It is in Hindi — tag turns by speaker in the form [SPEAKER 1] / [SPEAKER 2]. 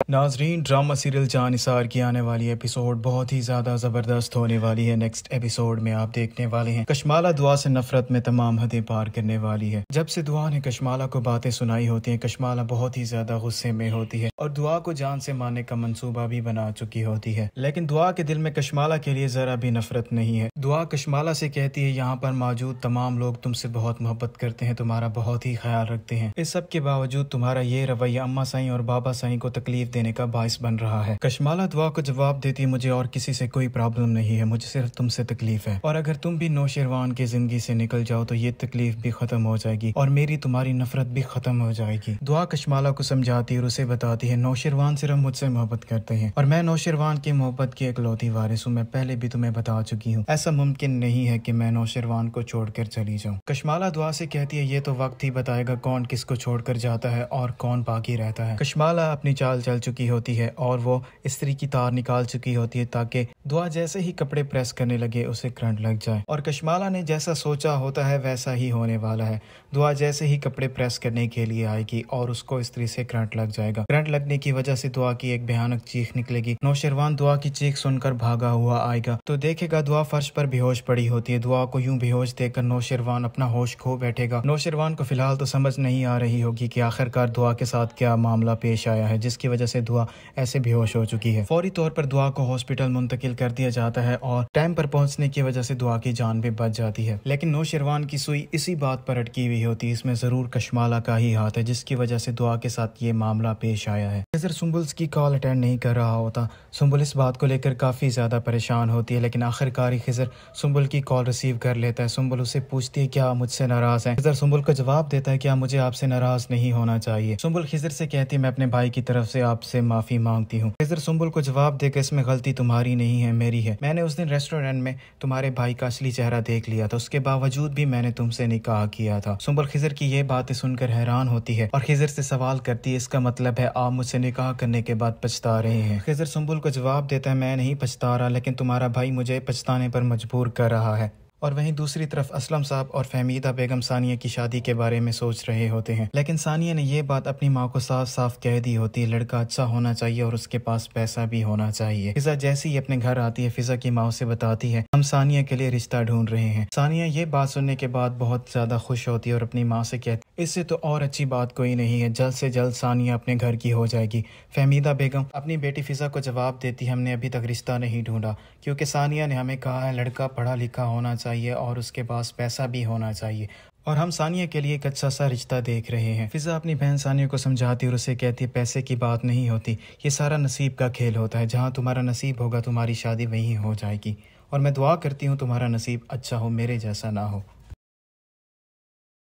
[SPEAKER 1] नाजरीन, ड्रामा सीरियल जानिसार की आने वाली एपिसोड बहुत ही ज़्यादा ज़बरदस्त होने वाली है। नेक्स्ट एपिसोड में आप देखने वाले हैं कशमाला दुआ से नफरत में तमाम हदें पार करने वाली है। जब से दुआ ने कशमाला को बातें सुनाई होती हैं, कशमाला बहुत ही ज़्यादा गुस्से में होती है और दुआ को जान से मारने का मंसूबा भी बना चुकी होती है। लेकिन दुआ के दिल में कशमाला के लिए ज़रा भी नफरत नहीं है। दुआ कशमाला से कहती है, यहाँ पर मौजूद तमाम लोग तुमसे बहुत मोहब्बत करते हैं, तुम्हारा बहुत ही ख्याल रखते हैं। इस सब के बावजूद तुम्हारा ये रवैया अम्मा साईं और बाबा साईं को तकलीफ देने का बाइस बन रहा है। कशमाला दुआ को जवाब देती है, मुझे और किसी से कोई प्रॉब्लम नहीं है, मुझे सिर्फ तुमसे तकलीफ है और अगर तुम भी नौशेरवान की जिंदगी से निकल जाओ तो ये तकलीफ भी खत्म हो जाएगी और मेरी तुम्हारी नफरत भी खत्म हो जाएगी। दुआ कशमाला को समझाती है और उसे बताती है, नौशेरवान सिर्फ मुझसे मोहब्बत करते हैं और मैं नौशेरवान की मोहब्बत की इकलौती वारिस हूँ। मैं पहले भी तुम्हें बता चुकी हूँ, ऐसा मुमकिन नहीं है कि मैं नौशेरवान को छोड़कर चली जाऊँ। कशमाला दुआ से कहती है, ये तो वक्त ही बताएगा कौन किसको छोड़कर जाता है और कौन बाकी रहता है। कशमाला अपनी चाल चल चुकी होती है और वो इस्त्री की तार निकाल चुकी होती है ताकि दुआ जैसे ही कपड़े प्रेस करने लगे उसे करंट लग जाए और कशमाला ने जैसा सोचा होता है वैसा ही होने वाला है। दुआ जैसे ही कपड़े प्रेस करने के लिए आएगी और उसको इस्त्री से करंट लग जाएगा। करंट लगने की वजह से दुआ की एक भयानक चीख निकलेगी। नौशेरवान दुआ की चीख सुनकर भागा हुआ आएगा तो देखेगा दुआ फर्श पर बेहोश पड़ी होती है। दुआ को यूं बेहोश देखकर नौशेरवान अपना होश खो बैठेगा। नौशेरवान को फिलहाल तो समझ नहीं आ रही होगी कि आखिरकार दुआ के साथ क्या मामला पेश आया है जिसकी वजह से दुआ ऐसे बेहोश हो चुकी है। फौरी तौर पर दुआ को हॉस्पिटल मुंतकिल कर दिया जाता है और टाइम पर पहुंचने की वजह से दुआ की जान भी बच जाती है। लेकिन नौशेरवान की सुई इसी बात पर अटकी हुई होती है, इसमें जरूर कशमाला का ही हाथ है जिसकी वजह से दुआ के साथ ये मामला पेश आया है। खिज़र सुंबुल की कॉल अटेंड नहीं कर रहा होता। सुंबुल इस बात को लेकर काफी ज्यादा परेशान होती है लेकिन आखिरकार ही खिज़र सुंबुल की कॉल रिसीव कर लेता है। सुंबुल उससे पूछती है, क्या मुझसे नाराज है? खिज़र सुंबुल को जवाब देता है, क्या मुझे आपसे नाराज नहीं होना चाहिए। सुंबुल खिज़र से कहती है, मैं अपने भाई की तरफ से आपसे माफी मांगती हूँ। खिज़र सुंबुल को जवाब देकर, इसमें गलती तुम्हारी नहीं है मेरी है। मैंने उस दिन रेस्टोरेंट में तुम्हारे भाई का असली चेहरा देख लिया था, उसके बावजूद भी मैंने तुमसे निकाह किया था। सुंबुल खिज़र की ये बातें सुनकर हैरान होती है और खिज़र से सवाल करती है, इसका मतलब है आप मुझसे निकाह करने के बाद पछता रहे हैं? खिज़र सुंबुल को जवाब देता है, मैं नहीं पछता रहा लेकिन तुम्हारा भाई मुझे पछताने पर मजबूर कर रहा है। और वहीं दूसरी तरफ असलम साहब और फहमीदा बेगम सानिया की शादी के बारे में सोच रहे होते हैं लेकिन सानिया ने ये बात अपनी माँ को साफ साफ कह दी होती है, लड़का अच्छा होना चाहिए और उसके पास पैसा भी होना चाहिए। फिजा जैसे ही अपने घर आती है फिजा की माँ से बताती है, हम सानिया के लिए रिश्ता ढूंढ रहे हैं। सानिया ये बात सुनने के बाद बहुत ज्यादा खुश होती है और अपनी माँ से कहती है, इससे तो और अच्छी बात कोई नहीं है, जल्द से जल्द सानिया अपने घर की हो जाएगी। फहमीदा बेगम अपनी बेटी फिजा को जवाब देती, हमने अभी तक रिश्ता नहीं ढूंढा क्योंकि सानिया ने हमें कहा है लड़का पढ़ा लिखा होना चाहिए और उसके पास पैसा भी होना चाहिए और हम सानिया के लिए एक अच्छा सा रिश्ता देख रहे हैं। फिजा अपनी बहन सानिया को समझाती और उसे कहती है, पैसे की बात नहीं होती, ये सारा नसीब का खेल होता है, जहाँ तुम्हारा नसीब होगा तुम्हारी शादी वहीं हो जाएगी और मैं दुआ करती हूँ तुम्हारा नसीब अच्छा हो, मेरे जैसा ना हो।